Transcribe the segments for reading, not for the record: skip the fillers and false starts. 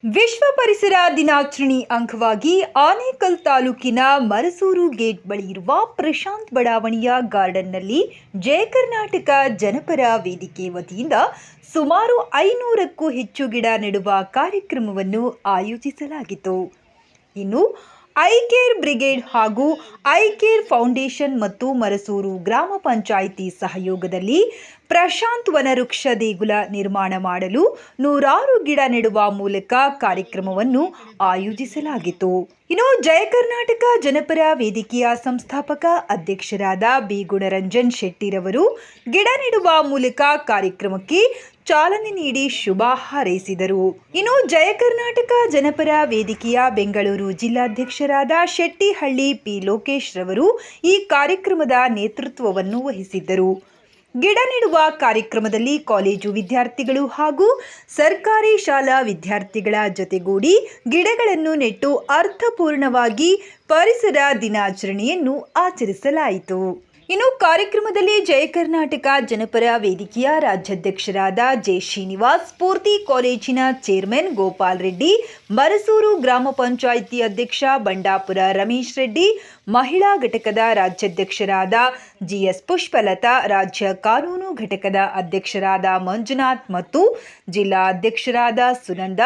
ವಿಶ್ವ ಪರಿಸರ ದಿನಾಚರಣೆ ಅಂಗವಾಗಿ ಆನೇಕಲ್ ತಾಲೂಕಿನ ಮರಸೂರು ಗೇಟ್ ಬಳಿ ಇರುವ ಪ್ರಶಾಂತ್ ಬಡಾವಣೆಯ ಗಾರ್ಡನ್ನಲ್ಲಿ ಜಯ ಕರ್ನಾಟಕ ಜನಪರ ವೇದಿಕೆ ವತಿಯಿಂದ ಸುಮಾರು 500ಕ್ಕೂ ಹೆಚ್ಚು ಗಿಡ ನೆಡುವ ಕಾರ್ಯಕ್ರಮವನ್ನು ಆಯೋಜಿಸಲಾಗಿತ್ತು. ಇನ್ನು ಐ ಕೇರ್ ಬ್ರಿಗೇಡ್ ಹಾಗೂ ಐ ಕೇರ್ ಫೌಂಡೇಶನ್ ಮತ್ತು ಮರಸೂರು ಗ್ರಾಮ ಪಂಚಾಯಿತಿ ಸಹಯೋಗದಲ್ಲಿ ಪ್ರಶಾಂತ್ ವನವೃಕ್ಷ ದೇಗುಲ ನಿರ್ಮಾಣ ಮಾಡಲು 100 ಗಿಡ ನೆಡುವ ಮೂಲಕ ಕಾರ್ಯಕ್ರಮವನ್ನು ಆಯೋಜಿಸಲಾಗಿತ್ತು. ಇನ್ನು ಜಯ ಕರ್ನಾಟಕ ಜನಪರ ವೇದಿಕೆಯ ಸಂಸ್ಥಾಪಕ ಅಧ್ಯಕ್ಷರಾದ ಬಿ ಗುಣರಂಜನ್ ಶೆಟ್ಟಿರವರು ಗಿಡ ನೆಡುವ ಮೂಲಕ ಕಾರ್ಯಕ್ರಮಕ್ಕೆ ಚಾಲನೆ ನೀಡಿ ಶುಭ ಹಾರೈಸಿದರು. ಇನ್ನು ಜಯ ಕರ್ನಾಟಕ ಜನಪರ ವೇದಿಕೆಯ ಬೆಂಗಳೂರು ಜಿಲ್ಲಾಧ್ಯಕ್ಷರಾದ ಶೆಟ್ಟಿಹಳ್ಳಿ ಪಿ ಲೋಕೇಶ್ ರವರು ಈ ಕಾರ್ಯಕ್ರಮದ ನೇತೃತ್ವವನ್ನು ವಹಿಸಿದ್ದರು. ಗಿಡ ನೆಡುವ ಕಾರ್ಯಕ್ರಮದಲ್ಲಿ ಕಾಲೇಜು ವಿದ್ಯಾರ್ಥಿಗಳು ಹಾಗೂ ಸರ್ಕಾರಿ ಶಾಲಾ ವಿದ್ಯಾರ್ಥಿಗಳ ಜೊತೆಗೂಡಿ ಗಿಡಗಳನ್ನು ನೆಟ್ಟು ಅರ್ಥಪೂರ್ಣವಾಗಿ ಪರಿಸರ ದಿನಾಚರಣೆಯನ್ನು ಆಚರಿಸಲಾಯಿತು. ಇನ್ನು ಕಾರ್ಯಕ್ರಮದಲ್ಲಿ ಜಯ ಕರ್ನಾಟಕ ಜನಪರ ವೇದಿಕೆಯ ರಾಜ್ಯಾಧ್ಯಕ್ಷರಾದ ಜೆ ಶ್ರೀನಿವಾಸ್, ಸ್ಫೂರ್ತಿ ಕಾಲೇಜಿನ ಚೇರ್ಮನ್ ಗೋಪಾಲ್ ರೆಡ್ಡಿ, ಮರಸೂರು ಗ್ರಾಮ ಪಂಚಾಯಿತಿ ಅಧ್ಯಕ್ಷ ಬಂಡಾಪುರ ರಮೇಶ್ ರೆಡ್ಡಿ, ಮಹಿಳಾ ಘಟಕದ ರಾಜ್ಯಾಧ್ಯಕ್ಷರಾದ ಜಿಎಸ್ ಪುಷ್ಪಲತಾ, ರಾಜ್ಯ ಕಾನೂನು ಘಟಕದ ಅಧ್ಯಕ್ಷರಾದ ಮಂಜುನಾಥ್ ಮತ್ತು ಜಿಲ್ಲಾ ಅಧ್ಯಕ್ಷರಾದ ಸುನಂದ,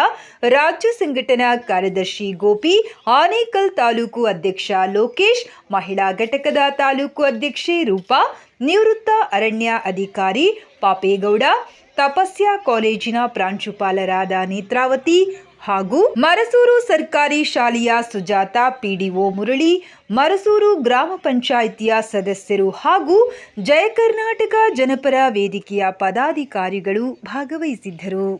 ರಾಜ್ಯ ಸಂಘಟನಾ ಕಾರ್ಯದರ್ಶಿ ಗೋಪಿ, ಆನೇಕಲ್ ತಾಲೂಕು ಅಧ್ಯಕ್ಷ ಲೋಕೇಶ್, ಮಹಿಳಾ ಘಟಕದ ತಾಲೂಕು ಅಧ್ಯಕ್ಷೆ ರೂಪಾ, ನಿವೃತ್ತ ಅರಣ್ಯ ಅಧಿಕಾರಿ ಪಾಪೇಗೌಡ, ತಪಸ್ಯ ಕಾಲೇಜಿನ ಪ್ರಾಂಶುಪಾಲರಾದ ನೇತ್ರಾವತಿ ಹಾಗೂ ಮರಸೂರು ಸರ್ಕಾರಿ ಶಾಲೆಯ ಸುಜಾತ, ಪಿಡಿಒ ಮುರಳಿ, ಮರಸೂರು ಗ್ರಾಮ ಪಂಚಾಯಿತಿಯ ಸದಸ್ಯರು ಹಾಗೂ ಜಯ ಕರ್ನಾಟಕ ಜನಪರ ವೇದಿಕೆಯ ಪದಾಧಿಕಾರಿಗಳು ಭಾಗವಹಿಸಿದ್ದರು.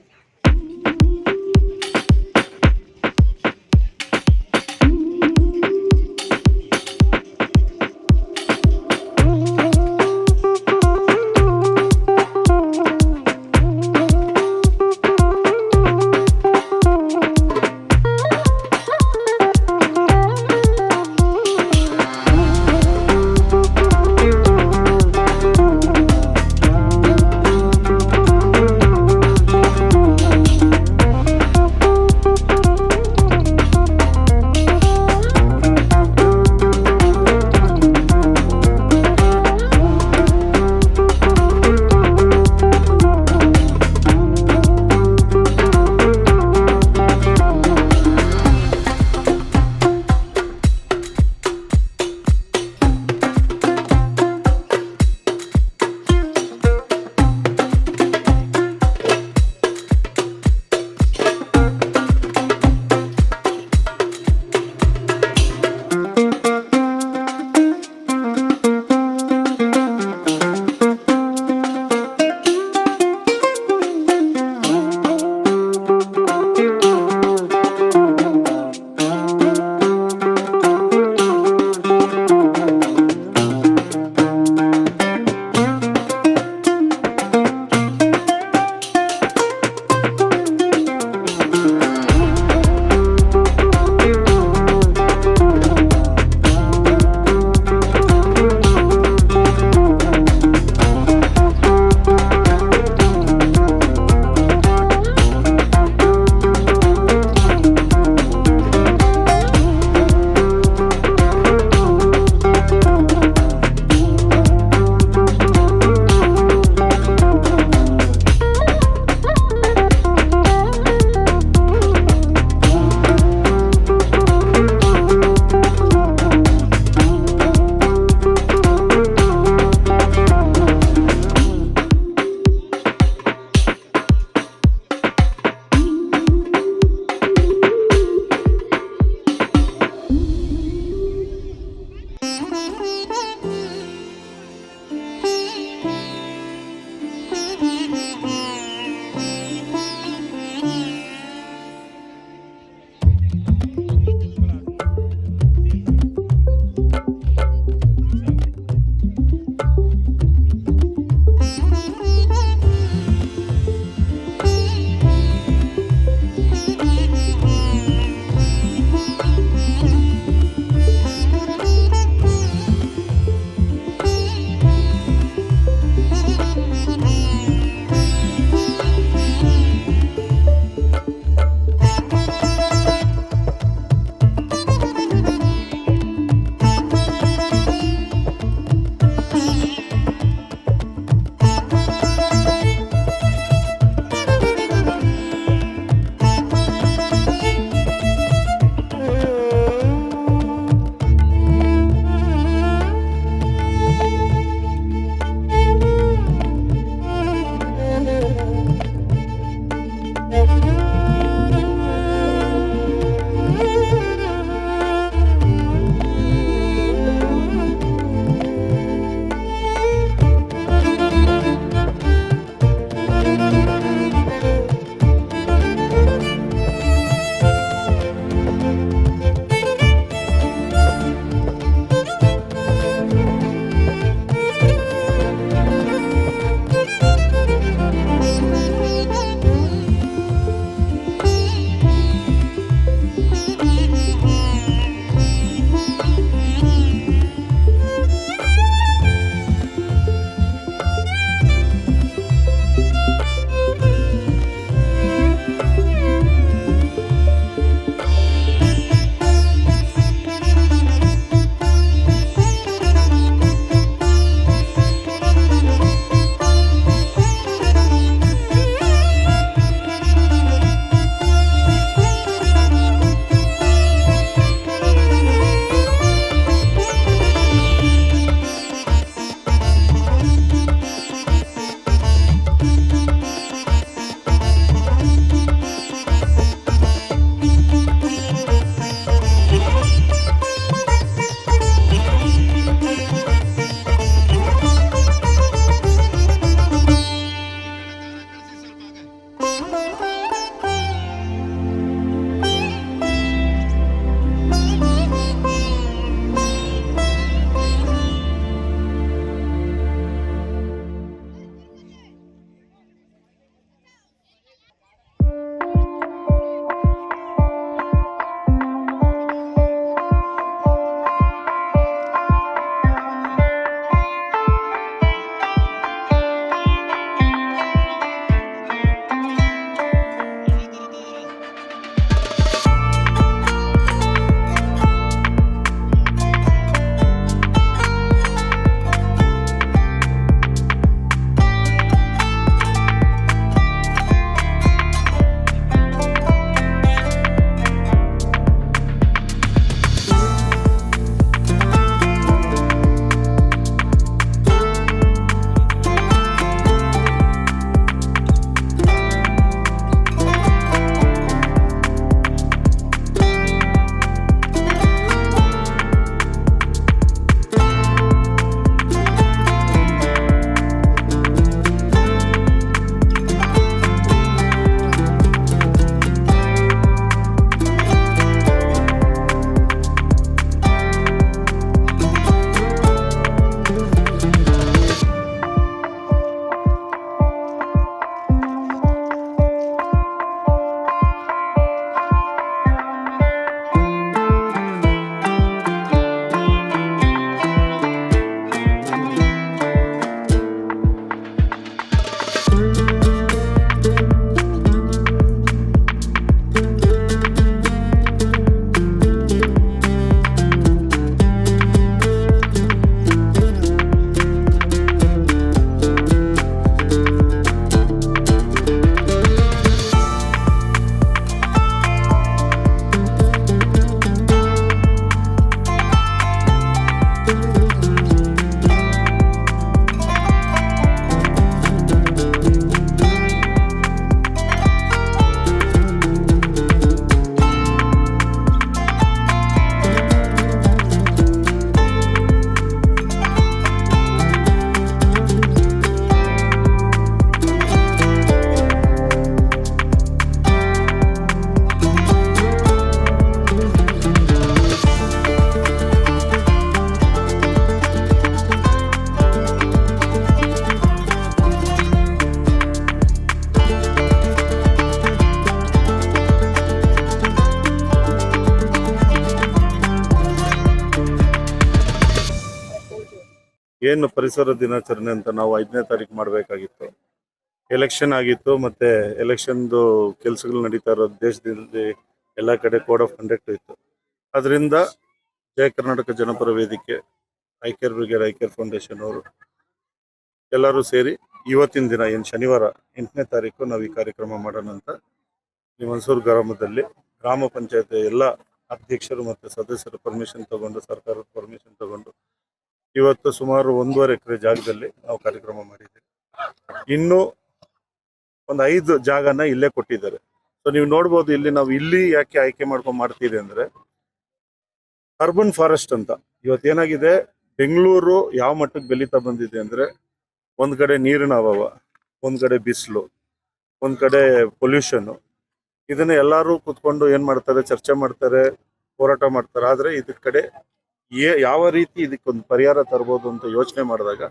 ಏನು ಪರಿಸರ ದಿನಾಚರಣೆ ಅಂತ ನಾವು 5ನೇ ತಾರೀಕು ಮಾಡಬೇಕಾಗಿತ್ತು. ಎಲೆಕ್ಷನ್ ಆಗಿತ್ತು, ಮತ್ತೆ ಎಲೆಕ್ಷನ್ದು ಕೆಲಸಗಳು ನಡೀತಾ ಇರೋ ದೇಶದಲ್ಲಿ ಎಲ್ಲ ಕಡೆ ಕೋಡ್ ಆಫ್ ಕಂಡಕ್ಟ್ ಇತ್ತು. ಅದರಿಂದ ಜಯ ಕರ್ನಾಟಕ ಜನಪರ ವೇದಿಕೆ, ಐಕ್ಯರ್ ಬ್ರಿಗೇಡ್, ಐಕ್ಯರ್ ಫೌಂಡೇಶನ್ ಅವರು ಎಲ್ಲರೂ ಸೇರಿ ಇವತ್ತಿನ ದಿನ ಏನು ಶನಿವಾರ 8ನೇ ತಾರೀಕು ನಾವು ಈ ಕಾರ್ಯಕ್ರಮ ಮಾಡೋಣ ಅಂತ ಈ ಮನ್ಸೂರು ಗ್ರಾಮದಲ್ಲಿ ಗ್ರಾಮ ಪಂಚಾಯತ್ ಎಲ್ಲ ಅಧ್ಯಕ್ಷರು ಮತ್ತು ಸದಸ್ಯರ ಪರ್ಮಿಷನ್ ತಗೊಂಡು, ಸರ್ಕಾರದ ಪರ್ಮಿಷನ್ ತಗೊಂಡು ಇವತ್ತು ಸುಮಾರು 1.5 ಎಕರೆ ಜಾಗದಲ್ಲಿ ನಾವು ಕಾರ್ಯಕ್ರಮ ಮಾಡಿದ್ದೀವಿ. ಇನ್ನೂ ಒಂದು 5 ಜಾಗನ ಇಲ್ಲೇ ಕೊಟ್ಟಿದ್ದಾರೆ. ಸೊ ನೀವು ನೋಡ್ಬೋದು, ಇಲ್ಲಿ ನಾವು ಇಲ್ಲಿ ಯಾಕೆ ಆಯ್ಕೆ ಮಾಡ್ಕೊಂಡು ಮಾಡ್ತೀವಿ ಅಂದರೆ ಅರ್ಬನ್ ಫಾರೆಸ್ಟ್ ಅಂತ. ಇವತ್ತೇನಾಗಿದೆ, ಬೆಂಗಳೂರು ಯಾವ ಮಟ್ಟಕ್ಕೆ ಬೆಳೀತಾ ಬಂದಿದೆ ಅಂದರೆ, ಒಂದು ಕಡೆ ನೀರಿನ ಅಭಾವ, ಒಂದು ಕಡೆ ಬಿಸಿಲು, ಒಂದು ಕಡೆ ಪೊಲ್ಯೂಷನ್ನು. ಇದನ್ನ ಎಲ್ಲರೂ ಕೂತ್ಕೊಂಡು ಏನು ಮಾಡ್ತಾರೆ, ಚರ್ಚೆ ಮಾಡ್ತಾರೆ, ಹೋರಾಟ ಮಾಡ್ತಾರೆ. ಆದರೆ ಇದರ ಕಡೆ ಯಾವ ರೀತಿ ಇದಕ್ಕೊಂದು ಪರಿಹಾರ ತರ್ಬೋದು ಅಂತ ಯೋಚನೆ ಮಾಡಿದಾಗ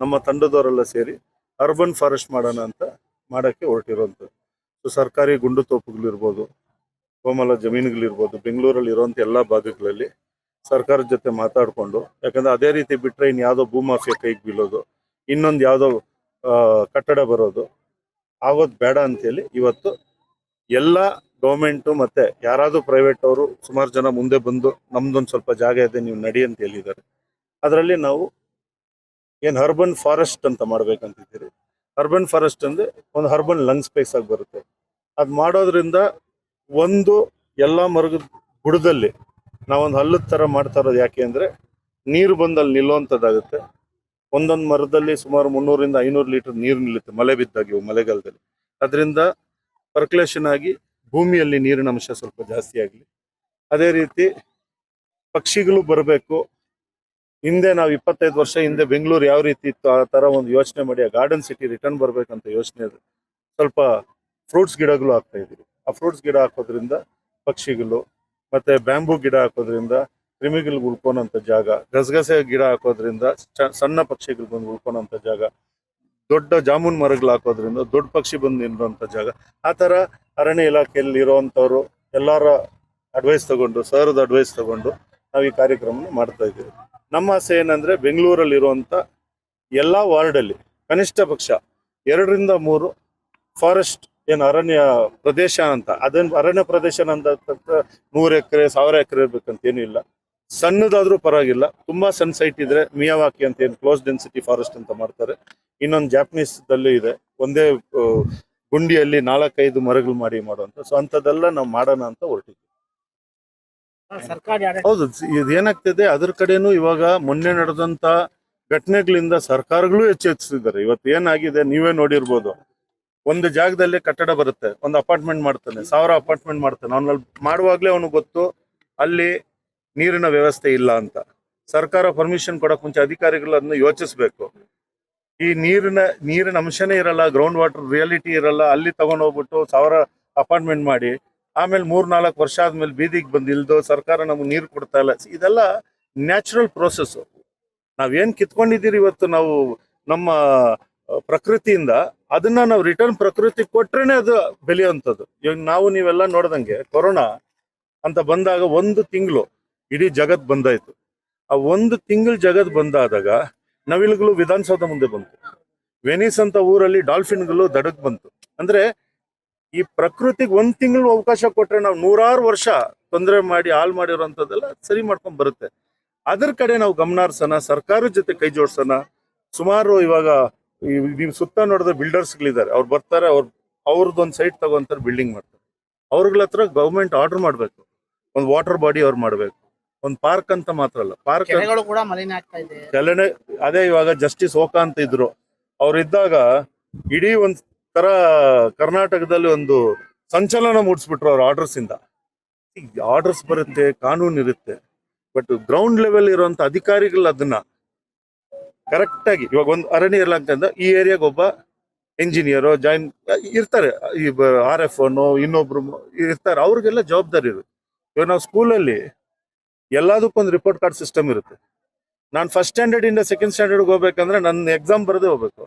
ನಮ್ಮ ತಂಡದವರೆಲ್ಲ ಸೇರಿ ಅರ್ಬನ್ ಫಾರೆಸ್ಟ್ ಮಾಡೋಣ ಅಂತ ಮಾಡೋಕ್ಕೆ ಹೊರಟಿರೋಂಥದ್ದು. ಸೊ ಸರ್ಕಾರಿ ಗುಂಡು ತೋಪುಗಳಿರ್ಬೋದು, ಕೋಮಲ ಜಮೀನುಗಳಿರ್ಬೋದು, ಬೆಂಗಳೂರಲ್ಲಿ ಇರೋಂಥ ಎಲ್ಲ ಭಾಗಗಳಲ್ಲಿ ಸರ್ಕಾರದ ಜೊತೆ ಮಾತಾಡಿಕೊಂಡು, ಯಾಕಂದರೆ ಅದೇ ರೀತಿ ಬಿಟ್ಟರೆ ಇನ್ನು ಯಾವುದೋ ಭೂಮಾಫಿಯಾ ಕೈಗೆ ಬೀಳೋದು, ಇನ್ನೊಂದು ಯಾವುದೋ ಕಟ್ಟಡ ಬರೋದು ಆಗೋದು ಬೇಡ ಅಂತೇಳಿ ಇವತ್ತು ಎಲ್ಲ ಗೌರ್ಮೆಂಟು ಮತ್ತು ಯಾರಾದರೂ ಪ್ರೈವೇಟ್ ಅವರು ಸುಮಾರು ಜನ ಮುಂದೆ ಬಂದು ನಮ್ದೊಂದು ಸ್ವಲ್ಪ ಜಾಗ ಇದೆ, ನೀವು ನಡಿ ಅಂತ ಹೇಳಿದ್ದಾರೆ. ಅದರಲ್ಲಿ ನಾವು ಏನು ಅರ್ಬನ್ ಫಾರೆಸ್ಟ್ ಅಂತ ಮಾಡ್ಬೇಕಂತಿದ್ದೀರಿ. ಅರ್ಬನ್ ಫಾರೆಸ್ಟ್ ಅಂದರೆ ಒಂದು ಅರ್ಬನ್ ಲಂಗ್ ಸ್ಪೇಸ್ ಆಗಿ ಬರುತ್ತೆ. ಅದು ಮಾಡೋದ್ರಿಂದ ಒಂದು ಎಲ್ಲ ಮರದ ಬುಡದಲ್ಲಿ ನಾವೊಂದು ಹಳ್ಳದ ಥರ ಮಾಡ್ತಾ ಇರೋದು ಯಾಕೆ ಅಂದರೆ, ನೀರು ಬಂದಲ್ಲಿ ನಿಲ್ಲುವಂಥದ್ದಾಗುತ್ತೆ. ಒಂದೊಂದು ಮರದಲ್ಲಿ ಸುಮಾರು 300 ರಿಂದ 500 ಲೀಟರ್ ನೀರು ನಿಲ್ಲುತ್ತೆ ಮಳೆ ಬಿದ್ದಾಗಿ ಮಳೆಗಾಲದಲ್ಲಿ. ಅದರಿಂದ ಪರ್ಕ್ಯುಲೇಷನ್ ಆಗಿ ಭೂಮಿಯಲ್ಲಿ ನೀರಿನ ಅಂಶ ಸ್ವಲ್ಪ ಜಾಸ್ತಿ ಆಗಲಿ. ಅದೇ ರೀತಿ ಪಕ್ಷಿಗಳು ಬರಬೇಕು. ಹಿಂದೆ ನಾವು 25 ವರ್ಷ ಹಿಂದೆ ಬೆಂಗಳೂರು ಯಾವ ರೀತಿ ಇತ್ತು ಆ ಥರ ಒಂದು ಯೋಚನೆ ಮಾಡಿ ಆ ಗಾರ್ಡನ್ ಸಿಟಿ ರಿಟರ್ನ್ ಬರಬೇಕಂತ ಯೋಚನೆ ಇದೆ. ಸ್ವಲ್ಪ ಫ್ರೂಟ್ಸ್ ಗಿಡಗಳು ಹಾಕ್ತಾ ಇದ್ದೀವಿ. ಆ ಫ್ರೂಟ್ಸ್ ಗಿಡ ಹಾಕೋದ್ರಿಂದ ಪಕ್ಷಿಗಳು, ಮತ್ತು ಬ್ಯಾಂಬೂ ಗಿಡ ಹಾಕೋದ್ರಿಂದ ಕ್ರಿಮಿಗಳು ಉಳ್ಕೊಳೋಂಥ ಜಾಗ, ಗಸಗಸೆ ಗಿಡ ಹಾಕೋದ್ರಿಂದ ಸಣ್ಣ ಪಕ್ಷಿಗಳು ಬಂದು ಉಳ್ಕೊಳೋಂಥ ಜಾಗ, ದೊಡ್ಡ ಜಾಮೂನ್ ಮರಗಳು ಹಾಕೋದ್ರಿಂದ ದೊಡ್ಡ ಪಕ್ಷಿ ಬಂದು ನಿಲ್ಲುವಂಥ ಜಾಗ. ಆ ಥರ ಅರಣ್ಯ ಇಲಾಖೆಯಲ್ಲಿ ಇರೋವಂಥವ್ರು ಎಲ್ಲರ ಅಡ್ವೈಸ್ ತಗೊಂಡು, ಸರ್ದ ಅಡ್ವೈಸ್ ತಗೊಂಡು ನಾವು ಈ ಕಾರ್ಯಕ್ರಮ ಮಾಡ್ತಾ ಇದ್ದೀವಿ. ನಮ್ಮ ಆಸೆ ಏನಂದರೆ, ಬೆಂಗಳೂರಲ್ಲಿರುವಂಥ ಎಲ್ಲ ವಾರ್ಡಲ್ಲಿ ಕನಿಷ್ಠ ಪಕ್ಷ 2 ರಿಂದ 3 ಫಾರೆಸ್ಟ್ ಏನು ಅರಣ್ಯ ಪ್ರದೇಶ ಅಂತ, ಅದನ್ನು ಅರಣ್ಯ ಪ್ರದೇಶ ಅಂತ 100 ಎಕರೆ 1000 ಎಕರೆ ಇರ್ಬೇಕಂತ ಏನೂ ಇಲ್ಲ. ಸಣ್ಣದಾದ್ರೂ ಪರವಾಗಿಲ್ಲ. ತುಂಬಾ ಸಣ್ಣ ಸೈಟ್ ಇದ್ರೆ ಮಿಯಾವಾಕಿ ಅಂತ ಏನು ಕ್ಲೋಸ್ ಡೆನ್ಸಿಟಿ ಫಾರೆಸ್ಟ್ ಅಂತ ಮಾಡ್ತಾರೆ. ಇನ್ನೊಂದು ಜಾಪನೀಸ್ದಲ್ಲೂ ಇದೆ, ಒಂದೇ ಗುಂಡಿಯಲ್ಲಿ 4-5 ಮರಗಳು ಮಾಡುವಂತ. ಸೊ ಅಂಥದ್ದೆಲ್ಲ ನಾವು ಮಾಡೋಣ ಅಂತ ಹೊರಟಿದ್ವಿ. ಹೌದು, ಇದೇನಾಗ್ತಿದೆ ಅದ್ರ ಕಡೆನೂ ಇವಾಗ ಮೊನ್ನೆ ನಡೆದಂತ ಘಟನೆಗಳಿಂದ ಸರ್ಕಾರಗಳು ಎಚ್ಚೆತ್ತಿಸಿದ್ದಾರೆ. ಇವತ್ತು ಏನಾಗಿದೆ ನೀವೇ ನೋಡಿರ್ಬೋದು, ಒಂದು ಜಾಗದಲ್ಲಿ ಕಟ್ಟಡ ಬರುತ್ತೆ, ಒಂದು ಅಪಾರ್ಟ್ಮೆಂಟ್ ಮಾಡ್ತಾನೆ, 1000 ಅಪಾರ್ಟ್ಮೆಂಟ್ ಮಾಡ್ತಾನೆ. ಅವನಲ್ಲಿ ಮಾಡುವಾಗ್ಲೇ ಅವನಿಗೆ ಗೊತ್ತು ಅಲ್ಲಿ ನೀರಿನ ವ್ಯವಸ್ಥೆ ಇಲ್ಲ ಅಂತ. ಸರ್ಕಾರ ಪರ್ಮಿಷನ್ ಕೊಡಕ್ ಮುಂಚೆ ಅಧಿಕಾರಿಗಳು ಅದನ್ನ ಯೋಚಿಸ್ಬೇಕು. ಈ ನೀರಿನ ಅಂಶನೇ ಇರಲ್ಲ, ಗ್ರೌಂಡ್ ವಾಟರ್ ರಿಯಾಲಿಟಿ ಇರಲ್ಲ, ಅಲ್ಲಿ ತಗೊಂಡೋಗ್ಬಿಟ್ಟು 1000 ಅಪಾರ್ಟ್ಮೆಂಟ್ ಮಾಡಿ ಆಮೇಲೆ 3-4 ವರ್ಷ ಆದ್ಮೇಲೆ ಬೀದಿಗೆ ಬಂದು ಇಲ್ದು ಸರ್ಕಾರ ನಮ್ಗೆ ನೀರು ಕೊಡ್ತಾ ಇಲ್ಲ. ಇದೆಲ್ಲ ನ್ಯಾಚುರಲ್ ಪ್ರೋಸೆಸ್. ನಾವೇನ್ ಕಿತ್ಕೊಂಡಿದ್ದೀರಿ ಇವತ್ತು ನಾವು ನಮ್ಮ ಪ್ರಕೃತಿಯಿಂದ, ಅದನ್ನ ನಾವು ರಿಟರ್ನ್ ಪ್ರಕೃತಿ ಕೊಟ್ರೇನೆ ಅದು ಬೆಳೆಯುವಂಥದ್ದು. ಇವಾಗ ನಾವು ನೀವೆಲ್ಲ ನೋಡ್ದಂಗೆ ಕೊರೋನಾ ಅಂತ ಬಂದಾಗ 1 ತಿಂಗಳು ಇಡೀ ಜಗತ್ ಬಂದಾಯ್ತು. ಆ 1 ತಿಂಗಳು ಜಗತ್ ಬಂದಾದಾಗ ನವಿಲುಗಳು ವಿಧಾನಸೌಧ ಮುಂದೆ ಬಂತು, ವೆನಿಸ್ ಅಂತ ಊರಲ್ಲಿ ಡಾಲ್ಫಿನ್ಗಳು ದಡಕ್ ಬಂತು. ಅಂದ್ರೆ ಈ ಪ್ರಕೃತಿಗೆ 1 ತಿಂಗಳು ಅವಕಾಶ ಕೊಟ್ರೆ ನಾವು 100 ವರ್ಷ ತೊಂದರೆ ಮಾಡಿ ಹಾಳು ಮಾಡಿರೋಂಥದ್ದೆಲ್ಲ ಸರಿ ಮಾಡ್ಕೊಂಡ್ ಬರುತ್ತೆ. ಅದ್ರ ಕಡೆ ನಾವು ಗಮನ ಹರಿಸೋಣ, ಸರ್ಕಾರದ ಜೊತೆ ಕೈ ಜೋಡ್ಸೋಣ. ಸುಮಾರು ಇವಾಗ ನೀವು ಸುತ್ತ ನೋಡಿದ್ರೆ ಬಿಲ್ಡರ್ಸ್ಗಳಿದ್ದಾರೆ, ಅವ್ರು ಬರ್ತಾರೆ, ಅವ್ರದ್ದೊಂದು ಸೈಟ್ ತಗೊಂತಾರೆ, ಬಿಲ್ಡಿಂಗ್ ಮಾಡ್ತಾರೆ. ಅವ್ರಗಳ ಹತ್ರ ಗೌರ್ಮೆಂಟ್ ಆರ್ಡರ್ ಮಾಡ್ಬೇಕು, ಒಂದು ವಾಟರ್ ಬಾಡಿ ಅವ್ರು ಮಾಡ್ಬೇಕು. ಒಂದು ಪಾರ್ಕ್ ಅಂತ ಮಾತ್ರ ಅಲ್ಲ, ಪಾರ್ಕ್ ಕೂಡ ಮಲಿನ ಆಗ್ತಾ ಇದೆ. ಕೆಳನೆ ಅದೇ ಇವಾಗ ಜಸ್ಟಿಸ್ ಓಕಾ ಅಂತ ಇದ್ರು, ಅವ್ರಿದ್ದಾಗ ಇಡೀ ಒಂದ್ ತರ ಕರ್ನಾಟಕದಲ್ಲಿ ಒಂದು ಸಂಚಲನ ಮೂಡಿಸ್ಬಿಟ್ರು ಅವ್ರ ಆರ್ಡರ್ಸ್ ಇಂದ. ಆರ್ಡರ್ಸ್ ಬರುತ್ತೆ, ಕಾನೂನು ಇರುತ್ತೆ, ಬಟ್ ಗ್ರೌಂಡ್ ಲೆವೆಲ್ ಇರುವಂತ ಅಧಿಕಾರಿಗಳು ಅದನ್ನ ಕರೆಕ್ಟ್ ಆಗಿ, ಇವಾಗ ಒಂದು ಅರಣ್ಯ ಇರ್ಲಂತಂದ ಈ ಏರಿಯಾಗ ಒಬ್ಬ ಎಂಜಿನಿಯರ್ ಜಾಯಿನ್ ಇರ್ತಾರೆ, ಈ RF ಇನ್ನೊಬ್ರು ಇರ್ತಾರೆ, ಅವ್ರಿಗೆಲ್ಲ ಜವಾಬ್ದಾರಿ ಇರುತ್ತೆ. ಇವಾಗ ನಾವು ಸ್ಕೂಲಲ್ಲಿ ಎಲ್ಲದಕ್ಕೊಂದು ರಿಪೋರ್ಟ್ ಕಾರ್ಡ್ ಸಿಸ್ಟಮ್ ಇರುತ್ತೆ. ನಾನು ಫಸ್ಟ್ ಸ್ಟ್ಯಾಂಡರ್ಡ್ ಇಂದ ಸೆಕೆಂಡ್ ಸ್ಟ್ಯಾಂಡರ್ಡ್ ಹೋಗ್ಬೇಕಂದ್ರೆ ನನ್ನ ಎಕ್ಸಾಮ್ ಬರದೇ ಹೋಗ್ಬೇಕು.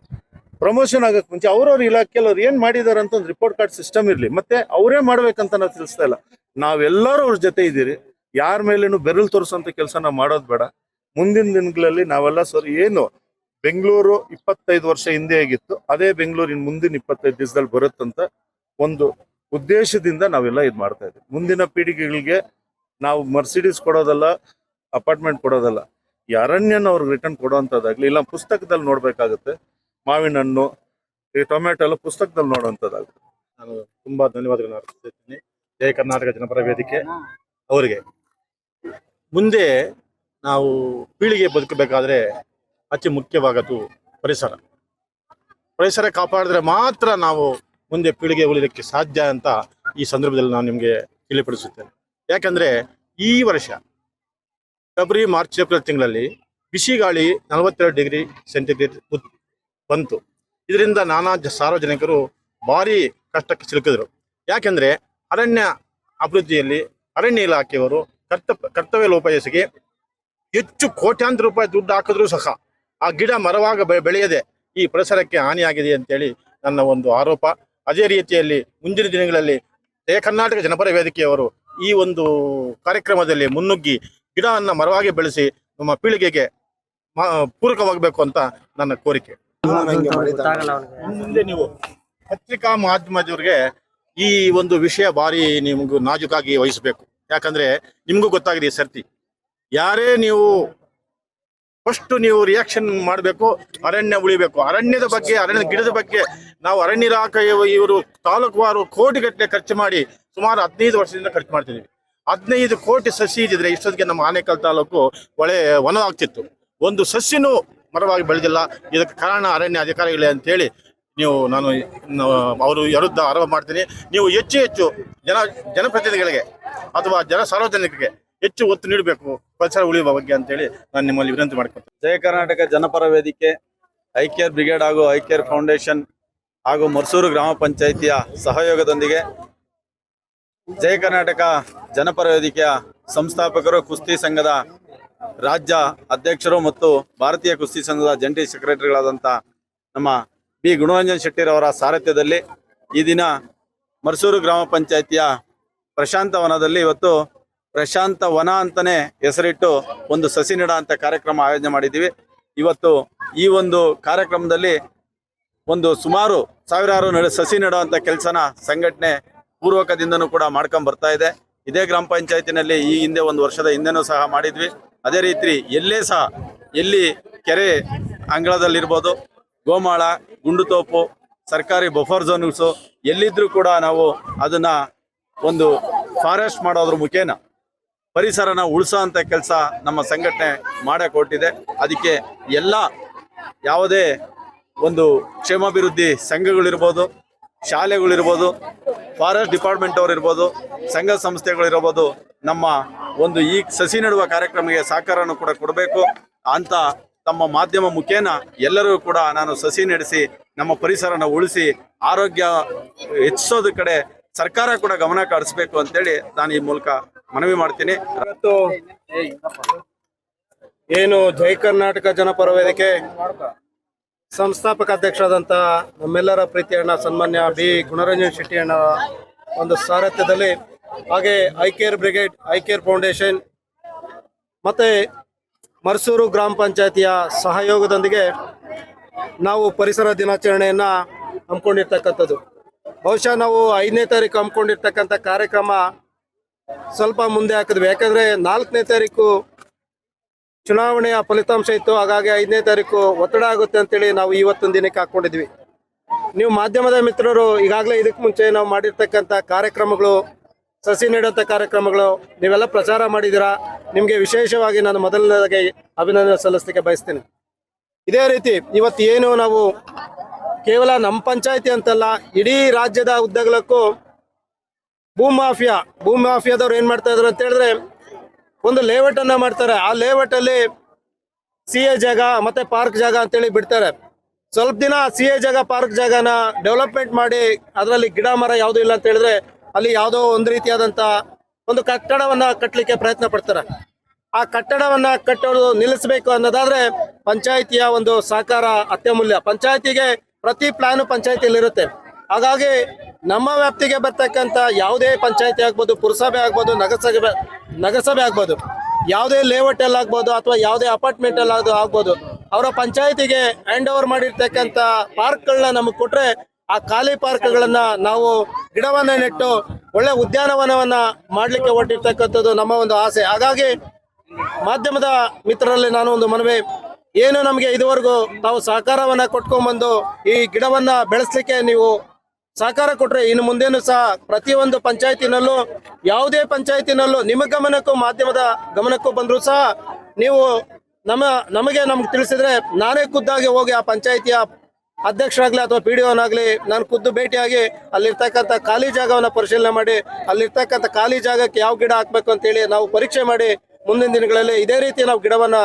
ಪ್ರಮೋಷನ್ ಆಗಕ್ಕೆ ಮುಂಚೆ ಅವ್ರವ್ರ ಇಲಾಖೆಯಲ್ಲಿ ಅವ್ರು ಏನ್ ಮಾಡಿದಾರೆ ಅಂತ ಒಂದು ರಿಪೋರ್ಟ್ ಕಾರ್ಡ್ ಸಿಸ್ಟಮ್ ಇರ್ಲಿ, ಮತ್ತೆ ಅವರೇ ಮಾಡ್ಬೇಕಂತ ನಾವು ತಿಳಿಸ್ತಾ ಇಲ್ಲ. ನಾವೆಲ್ಲರೂ ಅವ್ರ ಜೊತೆ ಇದ್ದೀರಿ, ಯಾರ ಮೇಲೇನು ಬೆರಳು ತೋರಿಸೋಂಥ ಕೆಲಸ ನಾವು ಮಾಡೋದು ಬೇಡ. ಮುಂದಿನ ದಿನಗಳಲ್ಲಿ ನಾವೆಲ್ಲ ಸರ್ ಏನು ಬೆಂಗಳೂರು 25 ವರ್ಷ ಹಿಂದೆ ಹೇಗಿತ್ತು ಅದೇ ಬೆಂಗಳೂರಿನ ಮುಂದಿನ 25 ದಿವಸದಲ್ಲಿ ಬರುತ್ತಂತ ಒಂದು ಉದ್ದೇಶದಿಂದ ನಾವೆಲ್ಲ ಇದು ಮಾಡ್ತಾ ಇದ್ದೀವಿ. ಮುಂದಿನ ಪೀಳಿಗೆಗಳಿಗೆ ನಾವು ಮರ್ಸಿಡೀಸ್ ಕೊಡೋದಲ್ಲ, ಅಪಾರ್ಟ್ಮೆಂಟ್ ಕೊಡೋದಲ್ಲ, ಈ ಅರಣ್ಯನ ಅವ್ರಿಗೆ ರಿಟರ್ನ್ ಕೊಡುವಂಥದ್ದಾಗಲಿ, ಇಲ್ಲ ಪುಸ್ತಕದಲ್ಲಿ ನೋಡ್ಬೇಕಾಗುತ್ತೆ. ಮಾವಿನ ಹಣ್ಣು, ಈ ಟೊಮೆಟೊ ಎಲ್ಲ ಪುಸ್ತಕದಲ್ಲಿ ನೋಡುವಂಥದ್ದಾಗುತ್ತೆ. ನಾನು ತುಂಬಾ ಧನ್ಯವಾದಗಳನ್ನು ಅರ್ಪಿಸುತ್ತೇನೆ ಜಯ ಕರ್ನಾಟಕ ಜನಪರ ವೇದಿಕೆ ಅವರಿಗೆ. ಮುಂದೆ ನಾವು ಪೀಳಿಗೆ ಬದುಕಬೇಕಾದ್ರೆ ಅತಿ ಮುಖ್ಯವಾಗದ್ದು ಪರಿಸರ. ಪರಿಸರ ಕಾಪಾಡಿದ್ರೆ ಮಾತ್ರ ನಾವು ಮುಂದೆ ಪೀಳಿಗೆ ಉಳಿಲಿಕ್ಕೆ ಸಾಧ್ಯ ಅಂತ ಈ ಸಂದರ್ಭದಲ್ಲಿ ನಾನು ನಿಮಗೆ ತಿಳಿಪಡಿಸುತ್ತೇನೆ. ಯಾಕಂದ್ರೆ ಈ ವರ್ಷ ಫೆಬ್ರವರಿ, ಮಾರ್ಚ್, ಏಪ್ರಿಲ್ ತಿಂಗಳಲ್ಲಿ ಬಿಸಿ ಗಾಳಿ 42 ಡಿಗ್ರಿ ಸೆಂಟಿಗ್ರೇಡ್ ಬಂತು. ಇದರಿಂದ ನಾನಾ ಸಾರ್ವಜನಿಕರು ಭಾರಿ ಕಷ್ಟಕ್ಕೆ ಸಿಲುಕಿದ್ರು. ಯಾಕೆಂದ್ರೆ ಅರಣ್ಯ ಅಭಿವೃದ್ಧಿಯಲ್ಲಿ ಅರಣ್ಯ ಇಲಾಖೆಯವರು ಕರ್ತವ್ಯ ಲೋಪಯಸಿಗೆ ಹೆಚ್ಚು ಕೋಟ್ಯಾಂತರ ರೂಪಾಯಿ ದುಡ್ಡು ಹಾಕಿದ್ರು ಸಹ ಆ ಗಿಡ ಮರವಾಗ ಬೆಳೆಯದೆ ಈ ಪರಿಸರಕ್ಕೆ ಹಾನಿಯಾಗಿದೆ ಅಂತೇಳಿ ನನ್ನ ಒಂದು ಆರೋಪ. ಅದೇ ರೀತಿಯಲ್ಲಿ ಮುಂದಿನ ದಿನಗಳಲ್ಲಿ ಜಯ ಕರ್ನಾಟಕ ಜನಪರ ವೇದಿಕೆಯವರು ಈ ಒಂದು ಕಾರ್ಯಕ್ರಮದಲ್ಲಿ ಮುನ್ನುಗ್ಗಿ ಗಿಡವನ್ನು ಮರವಾಗಿ ಬೆಳೆಸಿ ನಮ್ಮ ಪೀಳಿಗೆಗೆ ಪೂರಕವಾಗಬೇಕು ಅಂತ ನನ್ನ ಕೋರಿಕೆ. ಮುಂದೆ ನೀವು ಪತ್ರಿಕಾ ಮಾಧ್ಯಮದವ್ರಿಗೆ ಈ ಒಂದು ವಿಷಯ ಭಾರಿ ನಿಮಗೂ ನಾಜೂಕಾಗಿ ವಹಿಸಬೇಕು. ಯಾಕಂದ್ರೆ ನಿಮಗೂ ಗೊತ್ತಾಗಿದೆ ಈ ಸರ್ತಿ ಯಾರೇ ನೀವು ಫಸ್ಟ್ ನೀವು ರಿಯಾಕ್ಷನ್ ಮಾಡಬೇಕು, ಅರಣ್ಯ ಉಳಿಬೇಕು. ಅರಣ್ಯದ ಬಗ್ಗೆ, ಅರಣ್ಯದ ಗಿಡದ ಬಗ್ಗೆ ನಾವು ಅರಣ್ಯ ಇಲಾಖೆ ಇವರು ತಾಲೂಕುವಾರು ಕೋಟಿಗಟ್ಟಲೆ ಖರ್ಚು ಮಾಡಿ ಸುಮಾರು 15 ವರ್ಷದಿಂದ ಖರ್ಚು ಮಾಡ್ತಿದ್ದೀವಿ. 15 ಕೋಟಿ ಸಸಿ ಇದ್ದಿದ್ರೆ ಇಷ್ಟೊತ್ತಿಗೆ ನಮ್ಮ ಆನೇಕಲ್ ತಾಲೂಕು ವನ ಆಗ್ತಿತ್ತು. ಒಂದು ಸಸ್ಯನೂ ಮರವಾಗಿ ಬೆಳೆದಿಲ್ಲ. ಇದಕ್ಕೆ ಕಾರಣ ಅರಣ್ಯ ಅಧಿಕಾರಿಗಳೇ ಅಂತೇಳಿ ನಾನು ಅವರು ವಿರುದ್ಧ ಆರೋಪ ಮಾಡ್ತೀನಿ. ನೀವು ಹೆಚ್ಚು ಜನಪ್ರತಿನಿಧಿಗಳಿಗೆ ಅಥವಾ ಸಾರ್ವಜನಿಕರಿಗೆ ಹೆಚ್ಚು ಒತ್ತು ನೀಡಬೇಕು ಪರಿಸರ ಉಳಿಯುವ ಬಗ್ಗೆ ಅಂತೇಳಿ ನಾನು ನಿಮ್ಮಲ್ಲಿ ವಿನಂತಿ ಮಾಡ್ಕೊಳ್ತೇನೆ. ಜಯ ಕರ್ನಾಟಕ ಜನಪರ ವೇದಿಕೆ, ಐಕ್ಯರ್ ಬ್ರಿಗೇಡ್ ಹಾಗೂ ಐಕ್ಯರ್ ಫೌಂಡೇಶನ್ ಹಾಗೂ ಮರ್ಸೂರು ಗ್ರಾಮ ಪಂಚಾಯಿತಿಯ ಸಹಯೋಗದೊಂದಿಗೆ ಜಯ ಕರ್ನಾಟಕ ಜನಪರ ವೇದಿಕೆಯ ಸಂಸ್ಥಾಪಕರು, ಕುಸ್ತಿ ಸಂಘದ ರಾಜ್ಯ ಅಧ್ಯಕ್ಷರು ಮತ್ತು ಭಾರತೀಯ ಕುಸ್ತಿ ಸಂಘದ ಜಂಟಿ ಸೆಕ್ರೆಟರಿಗಳಾದಂಥ ನಮ್ಮ ಬಿ ಗುಣರಂಜನ್ ಶೆಟ್ಟಿರವರ ಸಾರಥ್ಯದಲ್ಲಿ ಈ ದಿನ ಮರ್ಸೂರು ಗ್ರಾಮ ಪಂಚಾಯಿತಿಯ ಪ್ರಶಾಂತ ವನದಲ್ಲಿ ಇವತ್ತು ಪ್ರಶಾಂತ ವನ ಅಂತಾನೆ ಹೆಸರಿಟ್ಟು ಒಂದು ಸಸಿ ನೆಡ ಅಂತ ಕಾರ್ಯಕ್ರಮ ಆಯೋಜನೆ ಮಾಡಿದ್ದೀವಿ. ಇವತ್ತು ಈ ಒಂದು ಕಾರ್ಯಕ್ರಮದಲ್ಲಿ ಒಂದು ಸುಮಾರು ಸಾವಿರಾರು ಸಸಿ ನೆಡುವಂಥ ಕೆಲಸನ ಸಂಘಟನೆ ಪೂರ್ವಕದಿಂದನೂ ಕೂಡ ಮಾಡ್ಕೊಂಡ್ ಬರ್ತಾ ಇದೆ. ಇದೇ ಗ್ರಾಮ ಪಂಚಾಯತಿನಲ್ಲಿ ಈ ಹಿಂದೆ 1 ವರ್ಷದ ಹಿಂದೆನೂ ಸಹ ಮಾಡಿದ್ವಿ. ಅದೇ ರೀತಿ ಎಲ್ಲೇ ಸಹ ಎಲ್ಲಿ ಕೆರೆ ಅಂಗಳದಲ್ಲಿರ್ಬೋದು, ಗೋಮಾಳ, ಗುಂಡುತೋಪು, ಸರ್ಕಾರಿ ಬಫರ್ ಝೋನ್ಸು ಎಲ್ಲಿದ್ರೂ ಕೂಡ ನಾವು ಅದನ್ನ ಒಂದು ಫಾರೆಸ್ಟ್ ಮಾಡೋದ್ರ ಮುಖೇನ ಪರಿಸರನ ಉಳಿಸೋ ಅಂತ ಕೆಲಸ ನಮ್ಮ ಸಂಘಟನೆ ಮಾಡೇ ಕೊಟ್ಟಿದೆ. ಅದಕ್ಕೆ ಎಲ್ಲ ಯಾವುದೇ ಒಂದು ಕ್ಷೇಮಾಭಿವೃದ್ಧಿ ಸಂಘಗಳಿರ್ಬೋದು, ಶಾಲೆಗಳಿರ್ಬೋದು, ಫಾರೆಸ್ಟ್ ಡಿಪಾರ್ಟ್ಮೆಂಟ್ ಅವ್ರು ಇರ್ಬೋದು, ಸಂಘ ಸಂಸ್ಥೆಗಳಿರ್ಬೋದು, ನಮ್ಮ ಒಂದು ಈ ಸಸಿ ನೆಡುವ ಕಾರ್ಯಕ್ರಮಕ್ಕೆ ಸಹಕಾರವನ್ನು ಕೂಡ ಕೊಡಬೇಕು ಅಂತ ತಮ್ಮ ಮಾಧ್ಯಮ ಮುಖೇನ ಎಲ್ಲರೂ ಕೂಡ ನಾನು ಸಸಿ ನಡೆಸಿ ನಮ್ಮ ಪರಿಸರನ ಉಳಿಸಿ ಆರೋಗ್ಯ ಹೆಚ್ಚಿಸೋದ ಕಡೆ ಸರ್ಕಾರ ಕೂಡ ಗಮನ ಹರಿಸಬೇಕು ಅಂತೇಳಿ ನಾನು ಈ ಮೂಲಕ ಮನವಿ ಮಾಡ್ತೀನಿ. ಇವತ್ತು ಏನು ಜೈ ಕರ್ನಾಟಕ ಜನಪರ ವೇದಿಕೆ ಸಂಸ್ಥಾಪಕ ಅಧ್ಯಕ್ಷರಾದಂಥ ನಮ್ಮೆಲ್ಲರ ಪ್ರೀತಿ ಅಣ್ಣ ಸನ್ಮಾನ್ಯ ಬಿ ಗುಣರಂಜನ್ ಶೆಟ್ಟಿ ಅಣ್ಣ ಒಂದು ಸಾರಥ್ಯದಲ್ಲಿ, ಹಾಗೆ ಐಕೇರ್ ಬ್ರಿಗೇಡ್, ಐಕೇರ್ ಫೌಂಡೇಶನ್ ಮತ್ತೆ ಮರ್ಸೂರು ಗ್ರಾಮ ಪಂಚಾಯತಿಯ ಸಹಯೋಗದೊಂದಿಗೆ ನಾವು ಪರಿಸರ ದಿನಾಚರಣೆಯನ್ನ ಹಮ್ಮಿಕೊಂಡಿರ್ತಕ್ಕಂಥದ್ದು. ಬಹುಶಃ ನಾವು 5ನೇ ತಾರೀಕು ಹಮ್ಮಿಕೊಂಡಿರ್ತಕ್ಕಂಥ ಕಾರ್ಯಕ್ರಮ ಸ್ವಲ್ಪ ಮುಂದೆ ಹಾಕಿದ್ವಿ. ಯಾಕಂದ್ರೆ 4ನೇ ತಾರೀಕು ಚುನಾವಣೆಯ ಫಲಿತಾಂಶ ಇತ್ತು. ಹಾಗಾಗಿ 5ನೇ ತಾರೀಕು ಒತ್ತಡ ಆಗುತ್ತೆ ಅಂತೇಳಿ ನಾವು ಇವತ್ತೊಂದು ದಿನಕ್ಕೆ ಹಾಕೊಂಡಿದ್ವಿ. ನೀವು ಮಾಧ್ಯಮದ ಮಿತ್ರರು ಈಗಾಗಲೇ ಇದಕ್ಕೆ ಮುಂಚೆ ನಾವು ಮಾಡಿರ್ತಕ್ಕಂಥ ಕಾರ್ಯಕ್ರಮಗಳು, ಸಸಿ ನೆಡುವಂಥ ಕಾರ್ಯಕ್ರಮಗಳು ನೀವೆಲ್ಲ ಪ್ರಚಾರ ಮಾಡಿದ್ದೀರಾ. ನಿಮಗೆ ವಿಶೇಷವಾಗಿ ನಾನು ಮೊದಲನೇದಾಗಿ ಅಭಿನಂದನೆ ಸಲ್ಲಿಸಲಿಕ್ಕೆ ಬಯಸ್ತೀನಿ. ಇದೇ ರೀತಿ ಇವತ್ತು ಏನು ನಾವು ಕೇವಲ ನಮ್ಮ ಪಂಚಾಯತಿ ಅಂತಲ್ಲ, ಇಡೀ ರಾಜ್ಯದ ಉದ್ದಗಲಕ್ಕೂ ಭೂಮಾಫಿಯಾದವ್ರು ಏನು ಮಾಡ್ತಾ ಇದ್ರು ಅಂತ ಹೇಳಿದ್ರೆ, ಒಂದು ಲೇಔಟ್ ಅನ್ನ ಮಾಡ್ತಾರೆ. ಆ ಲೇಔಟ್ ಅಲ್ಲಿ CA ಜಾಗ ಮತ್ತೆ ಪಾರ್ಕ್ ಜಾಗ ಅಂತೇಳಿ ಬಿಡ್ತಾರೆ. ಸ್ವಲ್ಪ ದಿನ CA ಜಾಗ, ಪಾರ್ಕ್ ಜಾಗನ ಡೆವಲಪ್ಮೆಂಟ್ ಮಾಡಿ ಅದರಲ್ಲಿ ಗಿಡ ಮರ ಯಾವುದೂ ಇಲ್ಲ ಅಂತ ಹೇಳಿದ್ರೆ ಅಲ್ಲಿ ಯಾವುದೋ ಒಂದು ರೀತಿಯಾದಂಥ ಒಂದು ಕಟ್ಟಡವನ್ನ ಕಟ್ಟಲಿಕ್ಕೆ ಪ್ರಯತ್ನ ಪಡ್ತಾರೆ. ಆ ಕಟ್ಟಡವನ್ನ ಕಟ್ಟೋದು ನಿಲ್ಲಿಸಬೇಕು ಅನ್ನೋದಾದ್ರೆ ಪಂಚಾಯಿತಿಯ ಒಂದು ಸಹಕಾರ ಅತ್ಯಮೂಲ್ಯ. ಪಂಚಾಯತಿಗೆ ಪ್ರತಿ ಪ್ಲಾನು ಪಂಚಾಯತಿಯಲ್ಲಿ ಇರುತ್ತೆ. ಹಾಗಾಗಿ ನಮ್ಮ ವ್ಯಾಪ್ತಿಗೆ ಬರ್ತಕ್ಕಂಥ ಯಾವುದೇ ಪಂಚಾಯತಿ ಆಗ್ಬೋದು, ಪುರಸಭೆ ಆಗ್ಬೋದು, ನಗರಸಭೆ ಆಗ್ಬೋದು, ಯಾವುದೇ ಲೇಔಟ್ ಅಲ್ಲಿ ಆಗ್ಬೋದು ಅಥವಾ ಯಾವುದೇ ಅಪಾರ್ಟ್ಮೆಂಟ್ ಅಲ್ಲಿ ಆಗ್ಬೋದು, ಅವರ ಪಂಚಾಯತಿಗೆ ಹ್ಯಾಂಡ್ ಓವರ್ ಮಾಡಿರ್ತಕ್ಕಂಥ ಪಾರ್ಕ್ಗಳನ್ನ ನಮಗೆ ಕೊಟ್ರೆ ಆ ಖಾಲಿ ಪಾರ್ಕ್ಗಳನ್ನ ನಾವು ಗಿಡವನ್ನ ನೆಟ್ಟು ಒಳ್ಳೆ ಉದ್ಯಾನವನವನ್ನ ಮಾಡ್ಲಿಕ್ಕೆ ಹೊರಟಿರ್ತಕ್ಕಂಥದ್ದು ನಮ್ಮ ಒಂದು ಆಸೆ. ಹಾಗಾಗಿ ಮಾಧ್ಯಮದ ಮಿತ್ರರಲ್ಲಿ ನಾನು ಒಂದು ಮನವಿ, ಏನು ನಮಗೆ ಇದುವರೆಗೂ ತಾವು ಸಹಕಾರವನ್ನ ಕೊಟ್ಕೊಂಡ್ಬಂದು ಈ ಗಿಡವನ್ನ ಬೆಳೆಸ್ಲಿಕ್ಕೆ ನೀವು ಸಹಕಾರ ಕೊಟ್ರೆ ಇನ್ನು ಮುಂದೇನು ಸಹ ಪ್ರತಿಯೊಂದು ಪಂಚಾಯತಿನಲ್ಲೂ ಯಾವುದೇ ಪಂಚಾಯತಿನಲ್ಲೂ ನಿಮ್ಮ ಗಮನಕ್ಕೂ ಮಾಧ್ಯಮದ ಗಮನಕ್ಕೂ ಬಂದರೂ ಸಹ ನೀವು ನಮಗೆ ತಿಳಿಸಿದ್ರೆ ನಾನೇ ಖುದ್ದಾಗಿ ಹೋಗಿ ಆ ಪಂಚಾಯತಿಯ ಅಧ್ಯಕ್ಷರಾಗ್ಲಿ ಅಥವಾ PDOನಾಗ್ಲಿ ನಾನು ಖುದ್ದು ಭೇಟಿಯಾಗಿ ಅಲ್ಲಿರ್ತಕ್ಕಂಥ ಖಾಲಿ ಜಾಗವನ್ನ ಪರಿಶೀಲನೆ ಮಾಡಿ ಅಲ್ಲಿರ್ತಕ್ಕಂಥ ಖಾಲಿ ಜಾಗಕ್ಕೆ ಯಾವ ಗಿಡ ಹಾಕ್ಬೇಕು ಅಂತೇಳಿ ನಾವು ಪರೀಕ್ಷೆ ಮಾಡಿ ಮುಂದಿನ ದಿನಗಳಲ್ಲಿ ಇದೇ ರೀತಿ ನಾವು ಗಿಡವನ್ನ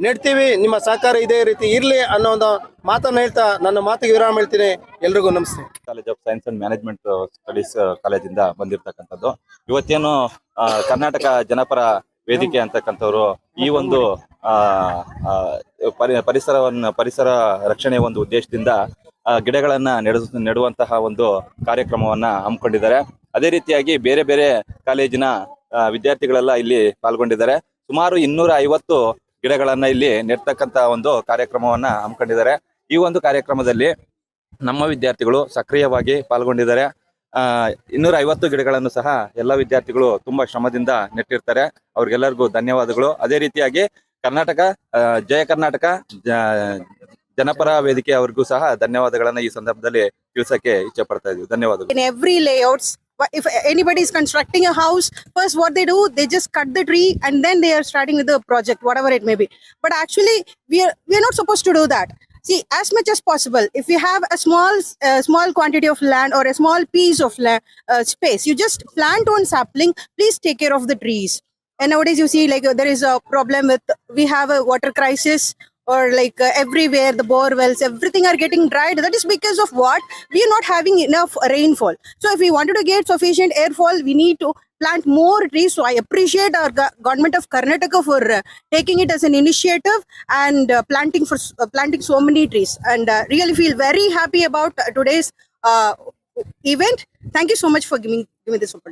ನೆಡ್ತೀವಿ. ನಿಮ್ಮ ಸಹಕಾರ ಇದೇ ರೀತಿ ಇರ್ಲಿ ಅನ್ನೋ ಒಂದು ಮಾತನ್ನ ಹೇಳ್ತಾ ನನ್ನ ಮಾತಿಗೆ ವಿರಾಮ ಹೇಳ್ತೀನಿ. ಎಲ್ರಿಗೂ ನಮಸ್ತೆ. College of science and management studies ಕಾಲೇಜಿಂದ ಬಂದಿರತಕ್ಕಂಥದ್ದು. ಇವತ್ತೇನು ಕರ್ನಾಟಕ ಜನಪರ ವೇದಿಕೆ ಅಂತಕ್ಕಂಥವ್ರು ಈ ಒಂದು ಪರಿಸರ ರಕ್ಷಣೆ ಒಂದು ಉದ್ದೇಶದಿಂದ ಗಿಡಗಳನ್ನ ನೆಡುವಂತಹ ಒಂದು ಕಾರ್ಯಕ್ರಮವನ್ನ ಹಮ್ಮಿಕೊಂಡಿದ್ದಾರೆ. ಅದೇ ರೀತಿಯಾಗಿ ಬೇರೆ ಬೇರೆ ಕಾಲೇಜಿನ ವಿದ್ಯಾರ್ಥಿಗಳೆಲ್ಲ ಇಲ್ಲಿ ಪಾಲ್ಗೊಂಡಿದ್ದಾರೆ. ಸುಮಾರು 250 ಗಿಡಗಳನ್ನ ಇಲ್ಲಿ ನೆಡ್ತಕ್ಕಂತ ಒಂದು ಕಾರ್ಯಕ್ರಮವನ್ನ ಹಮ್ಮಿಕೊಂಡಿದ್ದಾರೆ. ಈ ಒಂದು ಕಾರ್ಯಕ್ರಮದಲ್ಲಿ ನಮ್ಮ ವಿದ್ಯಾರ್ಥಿಗಳು ಸಕ್ರಿಯವಾಗಿ ಪಾಲ್ಗೊಂಡಿದ್ದಾರೆ. 250 ಗಿಡಗಳನ್ನು ಸಹ ಎಲ್ಲ ವಿದ್ಯಾರ್ಥಿಗಳು ತುಂಬಾ ಶ್ರಮದಿಂದ ನೆಟ್ಟಿರ್ತಾರೆ. ಅವ್ರಿಗೆಲ್ಲರಿಗೂ ಧನ್ಯವಾದಗಳು. ಅದೇ ರೀತಿಯಾಗಿ ಜಯ ಕರ್ನಾಟಕ ಜನಪರ ವೇದಿಕೆ ಅವ್ರಿಗೂ ಸಹ ಧನ್ಯವಾದಗಳನ್ನ ಈ ಸಂದರ್ಭದಲ್ಲಿ ತಿಳಿಸಕ್ಕೆ ಇಚ್ಛೆ ಪಡ್ತಾ ಇದೀವಿ. ಧನ್ಯವಾದಗಳು. In every layouts, if anybody is constructing a house, first what they do, they just cut the tree and then they are starting with the project, whatever it may be. But actually we are not supposed to do that. See, as much as possible, if you have a small quantity of land or a small piece of space, you just plant one sapling. Please take care of the trees. And nowadays you see like there is a problem with, we have a water crisis, or like everywhere the bore wells, everything are getting dried. That is because of what? We are not having enough rainfall. So if we wanted to get sufficient airfall, we need to plant more trees. So I appreciate our government of Karnataka for taking it as an initiative and planting so many trees, and really feel very happy about today's event. Thank you so much for giving me this opportunity.